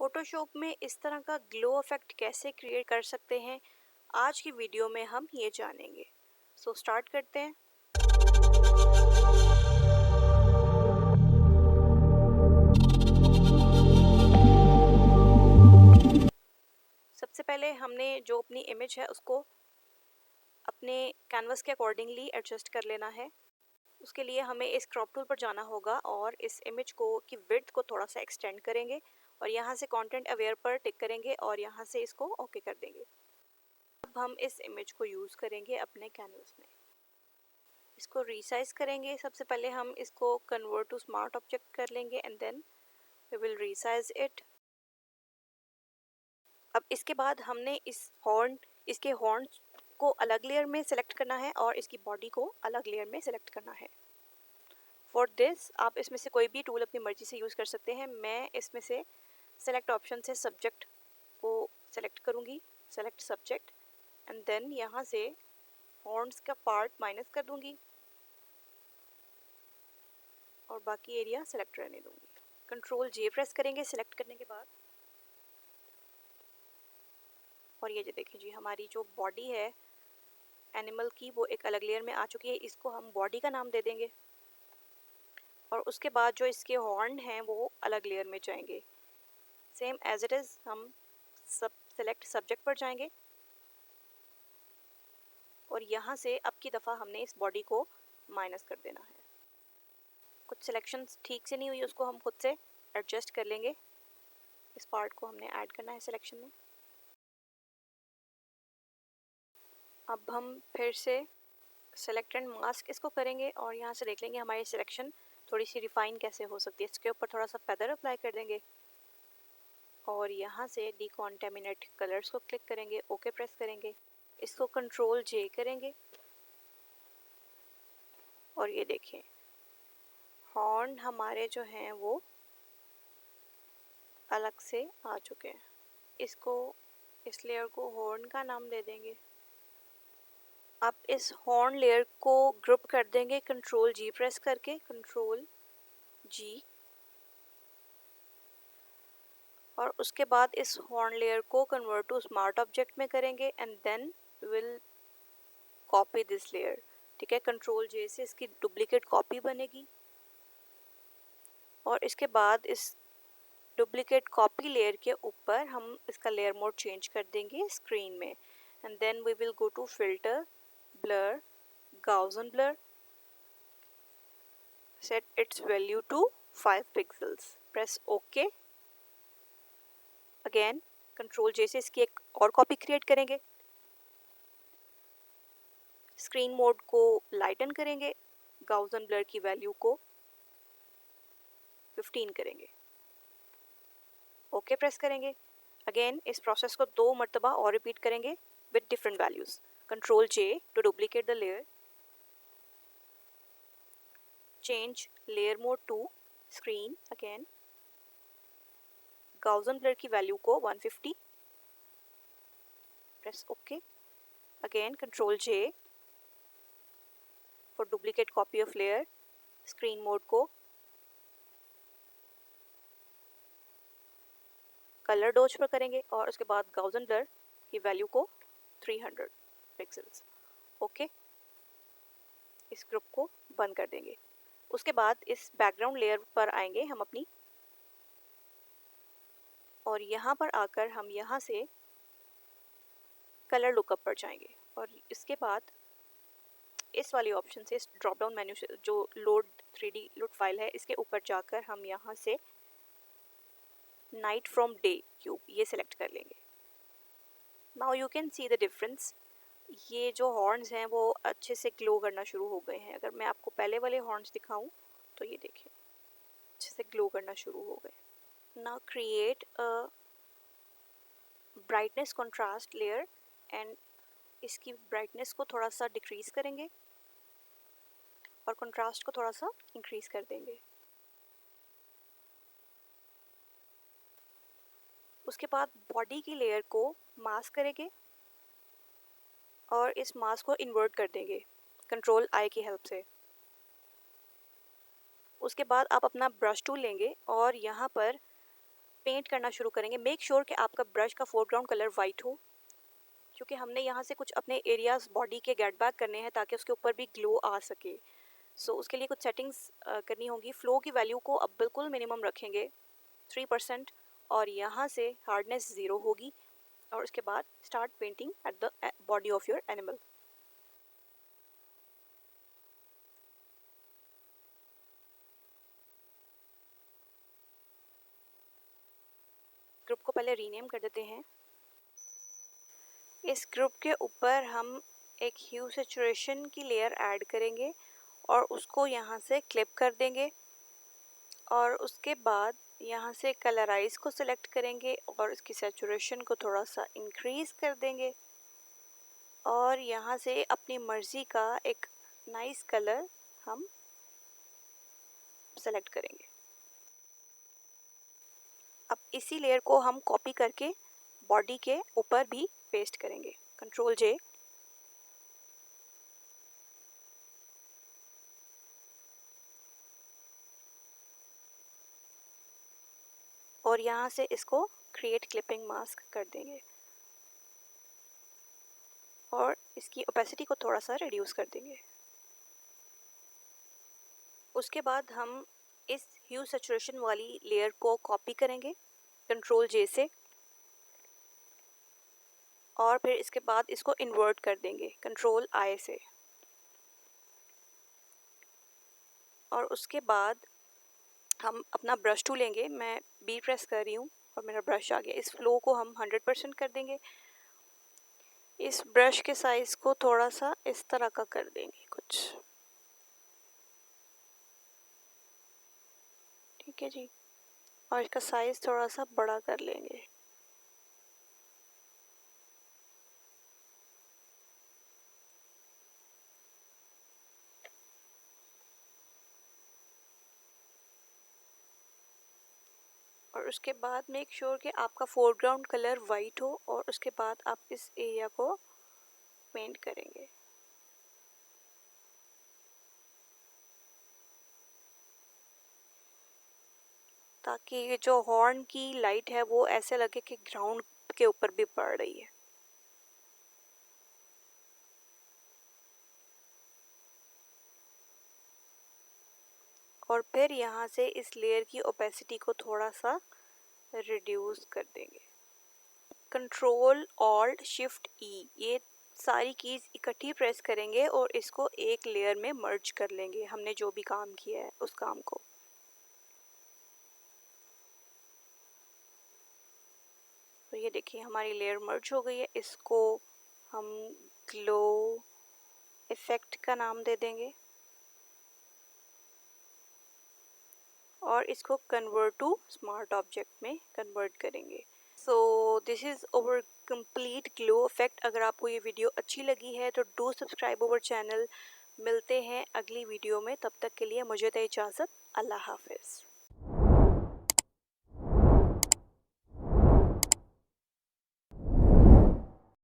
Photoshop में इस तरह का ग्लो इफेक्ट कैसे क्रिएट कर सकते हैं, आज की वीडियो में हम ये जानेंगे। सो स्टार्ट करते हैं। सबसे पहले हमने जो अपनी इमेज है उसको अपने कैनवस के अकॉर्डिंगली एडजस्ट कर लेना है। उसके लिए हमें इस क्रॉप टूल पर जाना होगा और इस इमेज को की विड्थ को थोड़ा सा एक्सटेंड करेंगे और यहाँ से कंटेंट अवेयर पर टिक करेंगे और यहाँ से इसको ओके कर देंगे। अब हम इस इमेज को यूज़ करेंगे अपने कैनवस में। इसको रीसाइज करेंगे। सबसे पहले हम इसको कन्वर्ट टू स्मार्ट ऑब्जेक्ट कर लेंगे and then we will resize it. अब इसके बाद हमने इसके हॉर्न को अलग लेयर में सेलेक्ट करना है और इसकी बॉडी को अलग लेयर में सेलेक्ट करना है। फॉर दिस आप इसमें से कोई भी टूल अपनी मर्जी से यूज़ कर सकते हैं। मैं इसमें से सेलेक्ट ऑप्शन से सब्जेक्ट को सेलेक्ट करूँगी, सेलेक्ट सब्जेक्ट एंड देन यहाँ से हॉर्न्स का पार्ट माइनस कर दूँगी और बाकी एरिया सेलेक्ट रहने दूँगी। कंट्रोल जे प्रेस करेंगे सेलेक्ट करने के बाद और ये जो देखें जी, हमारी जो बॉडी है एनिमल की वो एक अलग लेयर में आ चुकी है। इसको हम बॉडी का नाम दे देंगे और उसके बाद जो इसके हॉर्न हैं वो अलग लेयर में जाएंगे। सेम एज इट इज़ हम सेलेक्ट सब्जेक्ट पर जाएंगे और यहाँ से अब की दफ़ा हमने इस बॉडी को माइनस कर देना है। कुछ सिलेक्शंस ठीक से नहीं हुई, उसको हम खुद से एडजस्ट कर लेंगे। इस पार्ट को हमने ऐड करना है सिलेक्शन में। अब हम फिर से सेलेक्ट एंड मास्क इसको करेंगे और यहाँ से देख लेंगे हमारी सिलेक्शन थोड़ी सी रिफाइन कैसे हो सकती है। इसके ऊपर थोड़ा सा फेदर अप्लाई कर देंगे और यहाँ से डिकॉन्टेमिनेट कलर्स को क्लिक करेंगे, ओके प्रेस करेंगे। इसको कंट्रोल जे करेंगे और ये देखें हॉर्न हमारे जो हैं वो अलग से आ चुके हैं। इस लेयर को हॉर्न का नाम दे देंगे। अब इस हॉर्न लेयर को ग्रुप कर देंगे कंट्रोल जी प्रेस करके, कंट्रोल जी, और उसके बाद इस हॉर्न लेयर को कन्वर्ट टू स्मार्ट ऑब्जेक्ट में करेंगे and then will copy this layer. ठीक है, कंट्रोल जे से इसकी डुप्लीकेट कॉपी बनेगी और इसके बाद इस डुप्लीकेट कॉपी लेयर के ऊपर हम इसका लेयर मोड चेंज कर देंगे स्क्रीन में and then we will go to filter, blur, Gaussian blur, set its value to 5 pixels, press OK। Again control J से इसकी एक और कॉपी क्रिएट करेंगे, स्क्रीन मोड को लाइटन करेंगे, Gaussian blur की वैल्यू को 15 करेंगे, ओके प्रेस करेंगे। अगेन इस प्रोसेस को 2 मरतबा और रिपीट करेंगे with different values. Control J to duplicate the layer, change layer mode to screen, again Gaussian blur की वैल्यू को 150, press OK। again control J for duplicate copy of layer, screen mode को colour dose पर करेंगे और उसके बाद Gaussian blur की value को 300 पिक्सेल्स, ओके। इस ग्रुप को बंद कर देंगे। उसके बाद इस बैकग्राउंड लेयर पर आएंगे हम अपनी और यहाँ पर आकर हम यहाँ से कलर लुकअप पर जाएंगे और इसके बाद इस वाली ऑप्शन से इस ड्रॉप डाउन मेन्यू से जो लोड 3D लोड फाइल है इसके ऊपर जाकर हम यहाँ से नाइट फ्रॉम डे क्यूब ये सिलेक्ट कर लेंगे। Now you can see the difference. ये जो हॉर्न्स हैं वो अच्छे से ग्लो करना शुरू हो गए हैं। अगर मैं आपको पहले वाले हॉर्न्स दिखाऊं तो ये देखिए अच्छे से ग्लो करना शुरू हो गए। Now create a brightness contrast layer and इसकी ब्राइटनेस को थोड़ा सा डिक्रीज करेंगे और कंट्रास्ट को थोड़ा सा इंक्रीज कर देंगे। उसके बाद बॉडी की लेयर को मास्क करेंगे और इस मास्क को इन्वर्ट कर देंगे कंट्रोल आई की हेल्प से। उसके बाद आप अपना ब्रश टूल लेंगे और यहाँ पर पेंट करना शुरू करेंगे। मेक श्योर कि आपका ब्रश का फोरग्राउंड कलर वाइट हो, क्योंकि हमने यहाँ से कुछ अपने एरियाज बॉडी के गेट बैक करने हैं ताकि उसके ऊपर भी ग्लो आ सके। उसके लिए कुछ सेटिंग्स करनी होगी। फ्लो की वैल्यू को अब बिल्कुल मिनिमम रखेंगे 3%, और यहाँ से हार्डनेस 0 होगी। और उसके बाद start painting at the body of your animal. Group को पहले रीनेम कर देते हैं। इस ग्रुप के ऊपर हम एक ह्यू सैचुरेशन की लेयर ऐड करेंगे और उसको यहाँ से क्लिप कर देंगे, और उसके बाद यहाँ से कलराइज को सिलेक्ट करेंगे और इसकी सैचुरेशन को थोड़ा सा इंक्रीज कर देंगे, और यहाँ से अपनी मर्ज़ी का एक नाइस कलर हम सेलेक्ट करेंगे। अब इसी लेयर को हम कॉपी करके बॉडी के ऊपर भी पेस्ट करेंगे। Control J। और यहाँ से इसको क्रिएट क्लिपिंग मास्क कर देंगे और इसकी ओपेसिटी को थोड़ा सा रिड्यूस कर देंगे। उसके बाद हम इस ह्यू सैचुरेशन वाली लेयर को कॉपी करेंगे कंट्रोल J से, और फिर इसके बाद इसको इन्वर्ट कर देंगे कंट्रोल I से। और उसके बाद हम अपना ब्रश टूल लेंगे। मैं B प्रेस कर रही हूँ और मेरा ब्रश आ गया। इस फ्लो को हम 100% कर देंगे। इस ब्रश के साइज को थोड़ा सा इस तरह का कर देंगे कुछ, ठीक है जी। और इसका साइज थोड़ा सा बड़ा कर लेंगे। और उसके बाद मेक श्योर कि आपका फोरग्राउंड कलर वाइट हो, और उसके बाद आप इस एरिया को पेंट करेंगे। ताकि ये जो हॉर्न की लाइट है वो ऐसे लगे कि ग्राउंड के ऊपर भी पड़ रही है। और फिर यहाँ से इस लेयर की ओपेसिटी को थोड़ा सा रिड्यूस कर देंगे। कंट्रोल ऑल्ट शिफ्ट ई, ये सारी कीज इकट्ठी प्रेस करेंगे और इसको एक लेयर में मर्ज कर लेंगे, हमने जो भी काम किया है उस काम को। तो ये देखिए हमारी लेयर मर्ज हो गई है। इसको हम ग्लो इफेक्ट का नाम दे देंगे और इसको कन्वर्ट टू स्मार्ट ऑब्जेक्ट में कन्वर्ट करेंगे। So this is over complete glow effect. अगर आपको ये वीडियो अच्छी लगी है तो डू सब्सक्राइब अवर चैनल। मिलते हैं अगली वीडियो में, तब तक के लिए मुझे दे इजाज़त। अल्लाह हाफिज़।